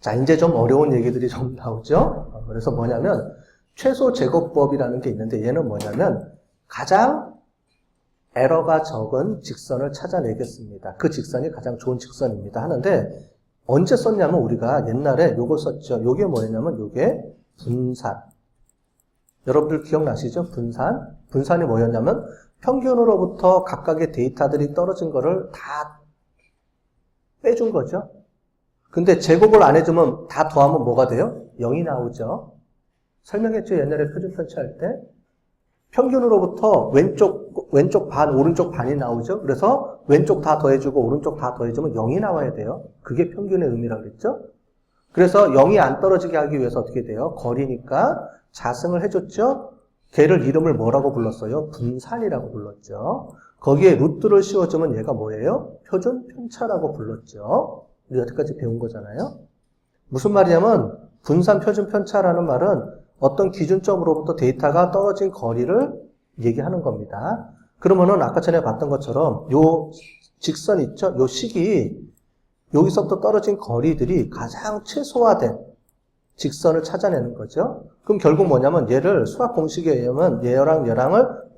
자, 이제 좀 어려운 얘기들이 좀 나오죠? 그래서 뭐냐면, 최소 제곱법이라는 게 있는데, 얘는 뭐냐면, 가장 에러가 적은 직선을 찾아내겠습니다. 그 직선이 가장 좋은 직선입니다. 하는데, 언제 썼냐면, 우리가 옛날에 요걸 썼죠. 요게 뭐였냐면, 요게 분산. 여러분들 기억나시죠? 분산. 분산이 뭐였냐면, 평균으로부터 각각의 데이터들이 떨어진 거를 다 빼준 거죠. 근데 제곱을 안 해주면 다 더하면 뭐가 돼요? 0이 나오죠. 설명했죠? 옛날에 표준 편차할 때. 평균으로부터 왼쪽 반, 오른쪽 반이 나오죠. 그래서 왼쪽 다 더해주고 오른쪽 다 더해주면 0이 나와야 돼요. 그게 평균의 의미라고 그랬죠. 그래서 0이 안 떨어지게 하기 위해서 어떻게 돼요? 거리니까 자승을 해줬죠. 걔를 이름을 뭐라고 불렀어요? 분산이라고 불렀죠. 거기에 루트를 씌워주면 얘가 뭐예요? 표준 편차라고 불렀죠. 우리 여태까지 배운 거잖아요. 무슨 말이냐면 분산 표준 편차라는 말은 어떤 기준점으로부터 데이터가 떨어진 거리를 얘기하는 겁니다. 그러면은 아까 전에 봤던 것처럼 요 직선 있죠? 요 식이 여기서부터 떨어진 거리들이 가장 최소화된 직선을 찾아내는 거죠. 그럼 결국 뭐냐면 얘를 수학 공식에 의하면 얘랑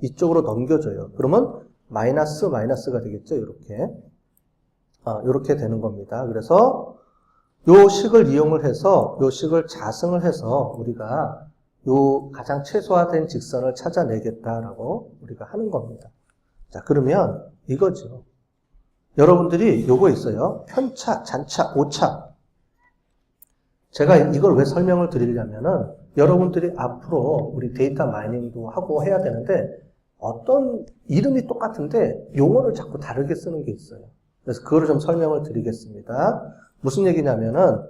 이쪽으로 넘겨줘요. 그러면 마이너스가 되겠죠. 이렇게 되는 겁니다. 그래서 요 식을 이용을 해서 요 식을 자승을 해서 우리가 요 가장 최소화된 직선을 찾아내겠다라고 우리가 하는 겁니다. 자, 그러면 이거죠. 여러분들이 요거 있어요. 편차, 잔차, 오차. 제가 이걸 왜 설명을 드리려면은 여러분들이 앞으로 우리 데이터 마이닝도 하고 해야 되는데 어떤 이름이 똑같은데 용어를 자꾸 다르게 쓰는 게 있어요. 그래서 그거를 좀 설명을 드리겠습니다. 무슨 얘기냐면은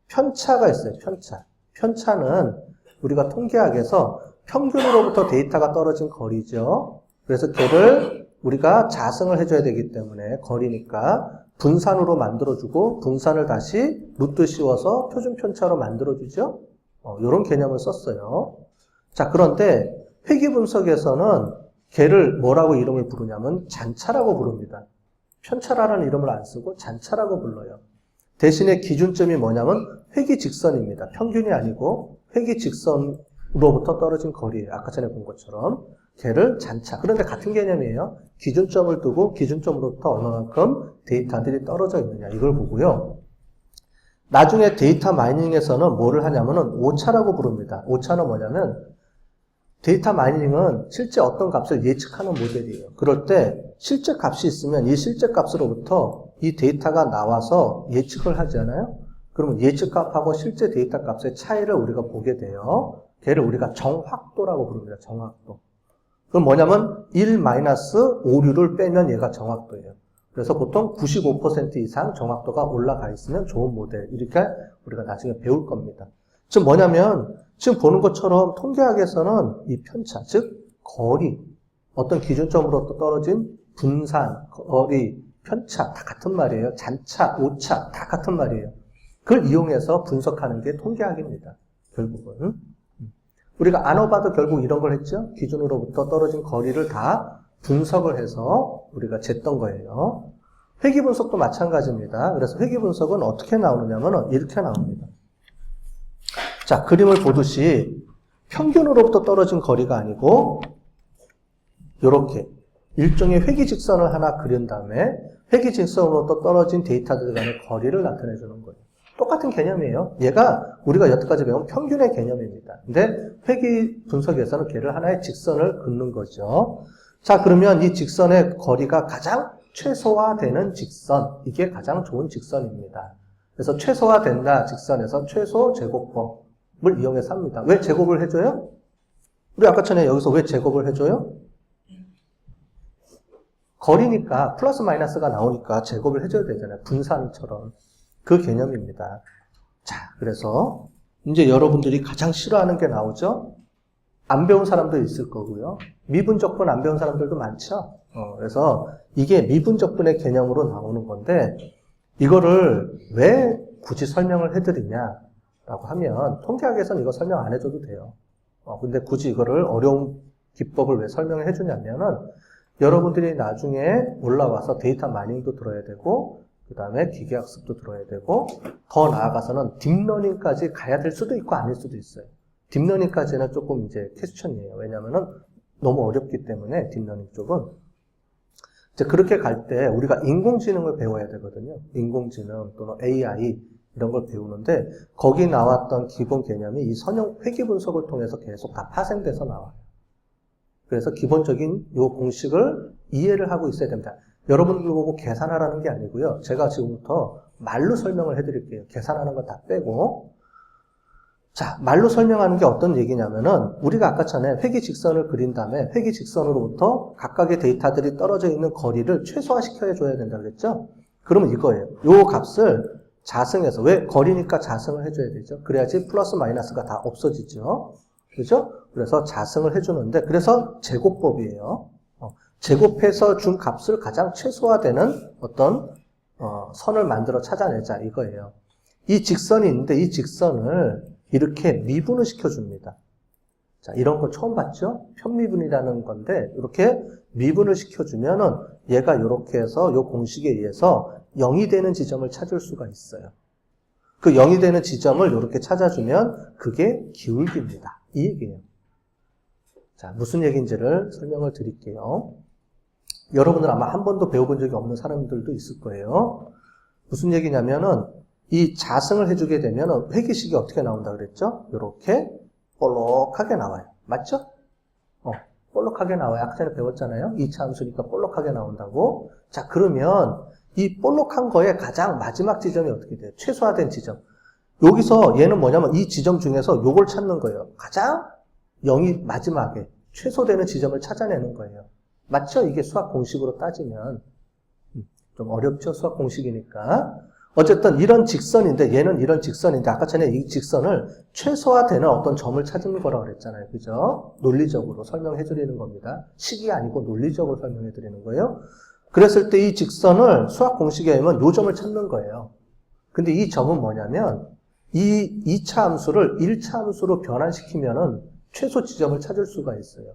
편차가 있어요. 편차. 편차는 우리가 통계학에서 평균으로부터 데이터가 떨어진 거리죠. 그래서 걔를 우리가 자승을 해줘야 되기 때문에 거리니까 분산으로 만들어주고 분산을 다시 루트 씌워서 표준 편차로 만들어주죠. 이런 개념을 썼어요. 자, 그런데 회귀 분석에서는 걔를 뭐라고 이름을 부르냐면 잔차라고 부릅니다. 편차라는 이름을 안 쓰고 잔차라고 불러요. 대신에 기준점이 뭐냐면 회귀 직선입니다. 평균이 아니고 회귀 직선으로부터 떨어진 거리예요. 아까 전에 본 것처럼 걔를 잔차. 그런데 같은 개념이에요. 기준점을 두고 기준점으로부터 얼마만큼 데이터들이 떨어져 있느냐 이걸 보고요. 나중에 데이터 마이닝에서는 뭐를 하냐면은 오차라고 부릅니다. 오차는 뭐냐면 데이터 마이닝은 실제 어떤 값을 예측하는 모델이에요. 그럴 때 실제 값이 있으면 이 실제 값으로부터 이 데이터가 나와서 예측을 하잖아요. 그러면 예측 값하고 실제 데이터 값의 차이를 우리가 보게 돼요. 걔를 우리가 정확도라고 부릅니다. 정확도. 그럼 뭐냐면 1-5류를 빼면 얘가 정확도예요. 그래서 보통 95% 이상 정확도가 올라가 있으면 좋은 모델. 이렇게 우리가 나중에 배울 겁니다. 지금 뭐냐면 지금 보는 것처럼 통계학에서는 이 편차, 즉 거리, 어떤 기준점으로부터 떨어진 분산, 거리, 편차 다 같은 말이에요. 잔차, 오차 다 같은 말이에요. 그걸 이용해서 분석하는 게 통계학입니다. 결국은. 우리가 아노바도 결국 이런 걸 했죠. 기준으로부터 떨어진 거리를 다 분석을 해서 우리가 쟀던 거예요. 회귀 분석도 마찬가지입니다. 그래서 회귀 분석은 어떻게 나오느냐면 이렇게 나옵니다. 자, 그림을 보듯이 평균으로부터 떨어진 거리가 아니고 이렇게 일종의 회귀 직선을 하나 그린 다음에 회귀 직선으로부터 떨어진 데이터들 간의 거리를 나타내 주는 거예요. 똑같은 개념이에요. 얘가 우리가 여태까지 배운 평균의 개념입니다. 근데 회귀 분석에서는 걔를 하나의 직선을 긋는 거죠. 자, 그러면 이 직선의 거리가 가장 최소화되는 직선, 이게 가장 좋은 직선입니다. 그래서 최소화된다 직선에서 최소 제곱법을 이용해서 합니다. 왜 제곱을 해줘요? 우리 아까 전에 여기서 왜 제곱을 해줘요? 거리니까 플러스 마이너스가 나오니까 제곱을 해줘야 되잖아요. 분산처럼. 그 개념입니다. 자, 그래서 이제 여러분들이 가장 싫어하는 게 나오죠? 안 배운 사람도 있을 거고요. 미분적분 안 배운 사람들도 많죠? 그래서 이게 미분적분의 개념으로 나오는 건데 이거를 왜 굳이 설명을 해드리냐라고 하면 통계학에서는 이거 설명 안 해줘도 돼요. 근데 굳이 이거를 어려운 기법을 왜 설명을 해주냐면은 여러분들이 나중에 올라와서 데이터 마이닝도 들어야 되고 그 다음에 기계학습도 들어야 되고, 더 나아가서는 딥러닝까지 가야 될 수도 있고 아닐 수도 있어요. 딥러닝까지는 조금 이제 퀘스천이에요. 왜냐면은 너무 어렵기 때문에 딥러닝 쪽은. 이제 그렇게 갈 때 우리가 인공지능을 배워야 되거든요. 인공지능 또는 AI 이런 걸 배우는데 거기 나왔던 기본 개념이 이 선형 회귀 분석을 통해서 계속 다 파생돼서 나와요. 그래서 기본적인 이 공식을 이해를 하고 있어야 됩니다. 여러분들 보고 계산하라는 게 아니고요. 제가 지금부터 말로 설명을 해드릴게요. 계산하는 거 다 빼고. 자, 말로 설명하는 게 어떤 얘기냐면은 우리가 아까 전에 회귀 직선을 그린 다음에 회귀 직선으로부터 각각의 데이터들이 떨어져 있는 거리를 최소화시켜야 줘야 된다 그랬죠? 그러면 이거예요. 요 값을 자승해서, 왜 거리니까 자승을 해줘야 되죠? 그래야지 플러스 마이너스가 다 없어지죠. 그죠? 그래서 자승을 해주는데, 그래서 제곱법이에요. 제곱해서 준 값을 가장 최소화되는 어떤 선을 만들어 찾아내자 이거예요. 이 직선이 있는데 이 직선을 이렇게 미분을 시켜줍니다. 자, 이런 거 처음 봤죠? 편미분이라는 건데 이렇게 미분을 시켜주면은 얘가 이렇게 해서 이 공식에 의해서 0이 되는 지점을 찾을 수가 있어요. 그 0이 되는 지점을 이렇게 찾아주면 그게 기울기입니다. 이 얘기예요. 자, 무슨 얘기인지를 설명을 드릴게요. 여러분들 아마 한 번도 배워본 적이 없는 사람들도 있을 거예요. 무슨 얘기냐면은 이 자승을 해주게 되면은 회귀식이 어떻게 나온다 그랬죠? 이렇게 볼록하게 나와요. 맞죠? 볼록하게 나와요. 아까 전에 배웠잖아요. 2차 함수니까 볼록하게 나온다고. 자, 그러면 이 볼록한 거의 가장 마지막 지점이 어떻게 돼요? 최소화된 지점. 여기서 얘는 뭐냐면 이 지점 중에서 요걸 찾는 거예요. 가장 0이 마지막에 최소되는 지점을 찾아내는 거예요. 맞죠? 이게 수학 공식으로 따지면. 좀 어렵죠? 수학 공식이니까. 어쨌든 이런 직선인데 얘는 이런 직선인데 아까 전에 이 직선을 최소화되는 어떤 점을 찾는 거라고 그랬잖아요. 그죠? 논리적으로 설명해 드리는 겁니다. 식이 아니고 논리적으로 설명해 드리는 거예요. 그랬을 때 이 직선을 수학 공식에 의하면 요 점을 찾는 거예요. 근데 이 점은 뭐냐면 이 2차 함수를 1차 함수로 변환시키면은 최소 지점을 찾을 수가 있어요.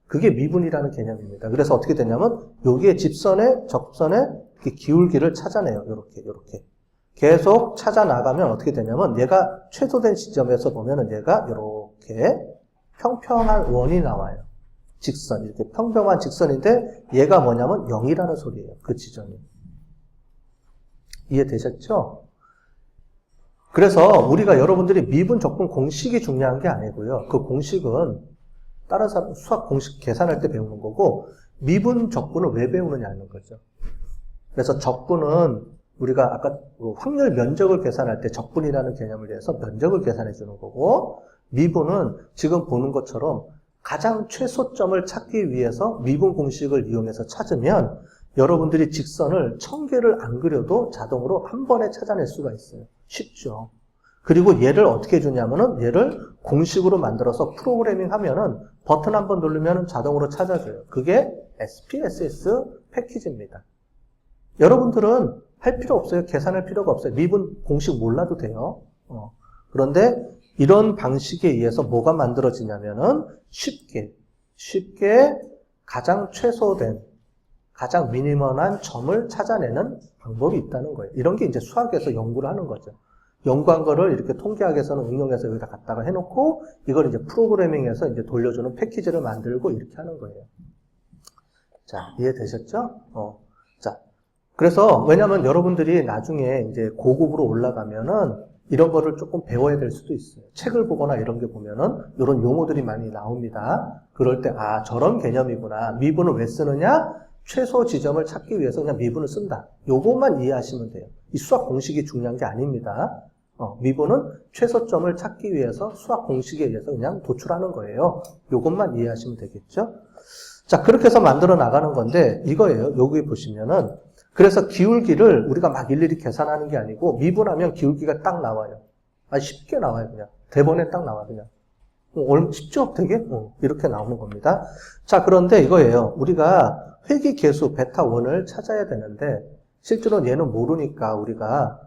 그게 미분이라는 개념입니다. 그래서 어떻게 되냐면 여기에 집선에 접선에 이렇게 기울기를 찾아내요. 요렇게. 계속 찾아 나가면 어떻게 되냐면 얘가 최소된 지점에서 보면은 얘가 이렇게 평평한 원이 나와요. 직선, 이렇게 평평한 직선인데 얘가 뭐냐면 0이라는 소리예요. 그 지점이. 이해되셨죠? 그래서 우리가 여러분들이 미분 적분 공식이 중요한 게 아니고요. 그 공식은 다른 사람 수학 공식 계산할 때 배우는 거고 미분 적분을 왜 배우느냐는 거죠. 그래서 적분은 우리가 아까 확률 면적을 계산할 때 적분이라는 개념을 위해서 면적을 계산해 주는 거고 미분은 지금 보는 것처럼 가장 최소점을 찾기 위해서 미분 공식을 이용해서 찾으면 여러분들이 직선을 1000개를 안 그려도 자동으로 한 번에 찾아낼 수가 있어요. 쉽죠. 그리고 얘를 어떻게 해주냐면은 얘를 공식으로 만들어서 프로그래밍 하면은 버튼 한번 누르면은 자동으로 찾아줘요. 그게 SPSS 패키지입니다. 여러분들은 할 필요 없어요. 계산할 필요가 없어요. 미분 공식 몰라도 돼요. 그런데 이런 방식에 의해서 뭐가 만들어지냐면은 쉽게 가장 최소된, 가장 미니멀한 점을 찾아내는 방법이 있다는 거예요. 이런 게 이제 수학에서 연구를 하는 거죠. 연구한 거를 이렇게 통계학에서는 응용해서 여기다 갖다가 해놓고 이걸 이제 프로그래밍해서 이제 돌려주는 패키지를 만들고 이렇게 하는 거예요. 자, 이해되셨죠? 자, 그래서 왜냐면 여러분들이 나중에 이제 고급으로 올라가면은 이런 거를 조금 배워야 될 수도 있어요. 책을 보거나 이런 게 보면은 이런 용어들이 많이 나옵니다. 그럴 때 아, 저런 개념이구나. 미분을 왜 쓰느냐? 최소 지점을 찾기 위해서 그냥 미분을 쓴다. 요것만 이해하시면 돼요. 이 수학 공식이 중요한 게 아닙니다. 미분은 최소점을 찾기 위해서 수학 공식에 의해서 그냥 도출하는 거예요. 요것만 이해하시면 되겠죠? 자, 그렇게 해서 만들어 나가는 건데 이거예요. 여기 보시면은 그래서 기울기를 우리가 막 일일이 계산하는 게 아니고 미분하면 기울기가 딱 나와요. 쉽게 나와요. 그냥 대본에 딱 나와요. 그냥 쉽죠? 되게? 이렇게 나오는 겁니다. 자, 그런데 이거예요. 우리가 회귀 계수 베타 1을 찾아야 되는데 실제로 얘는 모르니까 우리가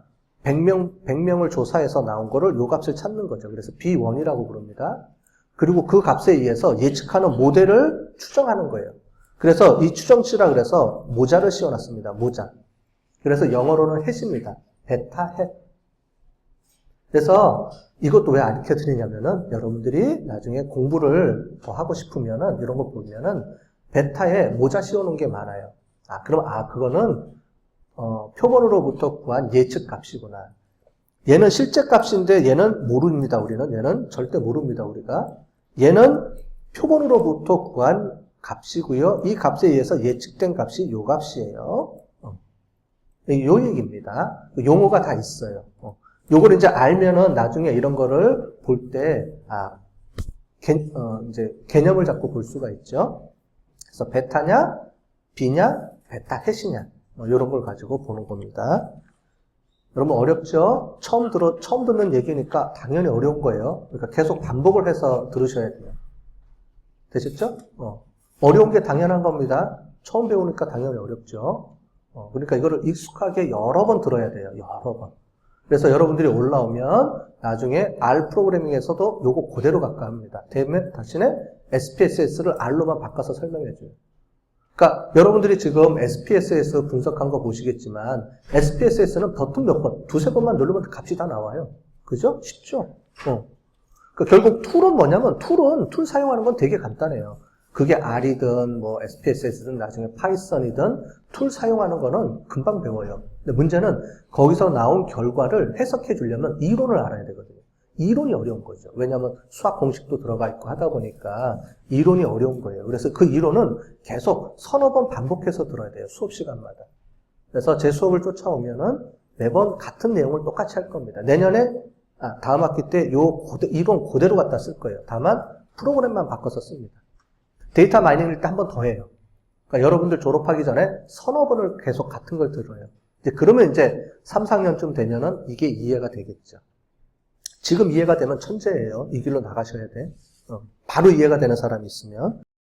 100명을 조사해서 나온 거를 요 값을 찾는 거죠. 그래서 B1이라고 부릅니다. 그리고 그 값에 의해서 예측하는 모델을 추정하는 거예요. 그래서 이 추정치라 그래서 모자를 씌워놨습니다. 모자. 그래서 영어로는 햇입니다. 베타 햇. 그래서 이것도 왜 가르쳐 드리냐면은 여러분들이 나중에 공부를 더 하고 싶으면은 이런 거 보면은 베타에 모자 씌워놓은 게 많아요. 그럼 그거는 표본으로부터 구한 예측 값이구나. 얘는 실제 값인데 얘는 모릅니다. 우리는 얘는 절대 모릅니다. 우리가 얘는 표본으로부터 구한 값이고요. 이 값에 의해서 예측된 값이 요 값이에요. 요 얘기입니다. 용어가 다 있어요. 요걸 이제 알면은 나중에 이런 거를 볼 때, 이제 개념을 잡고 볼 수가 있죠. 그래서 베타냐, 비냐, 베타 햇이냐, 이런 걸 가지고 보는 겁니다. 여러분 어렵죠? 처음 듣는 얘기니까 당연히 어려운 거예요. 그러니까 계속 반복을 해서 들으셔야 돼요. 되셨죠? 어려운 게 당연한 겁니다. 처음 배우니까 당연히 어렵죠. 그러니까 이거를 익숙하게 여러 번 들어야 돼요. 여러 번. 그래서 여러분들이 올라오면 나중에 R 프로그래밍에서도 요거 그대로 갖고 합니다. 대신에 SPSS를 R로만 바꿔서 설명해줘요. 그러니까 여러분들이 지금 SPSS 분석한 거 보시겠지만 SPSS는 버튼 몇 번, 두세 번만 누르면 값이 다 나와요. 그죠? 쉽죠? 그러니까 결국 툴은 뭐냐면 툴 사용하는 건 되게 간단해요. 그게 R이든 뭐 SPSS든 나중에 파이썬이든 툴 사용하는 거는 금방 배워요. 근데 문제는 거기서 나온 결과를 해석해 주려면 이론을 알아야 되거든요. 이론이 어려운 거죠. 왜냐하면 수학 공식도 들어가 있고 하다 보니까 이론이 어려운 거예요. 그래서 그 이론은 계속 서너 번 반복해서 들어야 돼요. 수업 시간마다. 그래서 제 수업을 쫓아오면은 매번 같은 내용을 똑같이 할 겁니다. 내년에 다음 학기 때 이론 그대로 갖다 쓸 거예요. 다만 프로그램만 바꿔서 씁니다. 데이터 마이닝일 때 한 번 더 해요. 그러니까 여러분들 졸업하기 전에 서너 번을 계속 같은 걸 들어요. 그러면 이제 3, 4학년쯤 되면은 이게 이해가 되겠죠. 지금 이해가 되면 천재예요. 이 길로 나가셔야 돼. 바로 이해가 되는 사람이 있으면.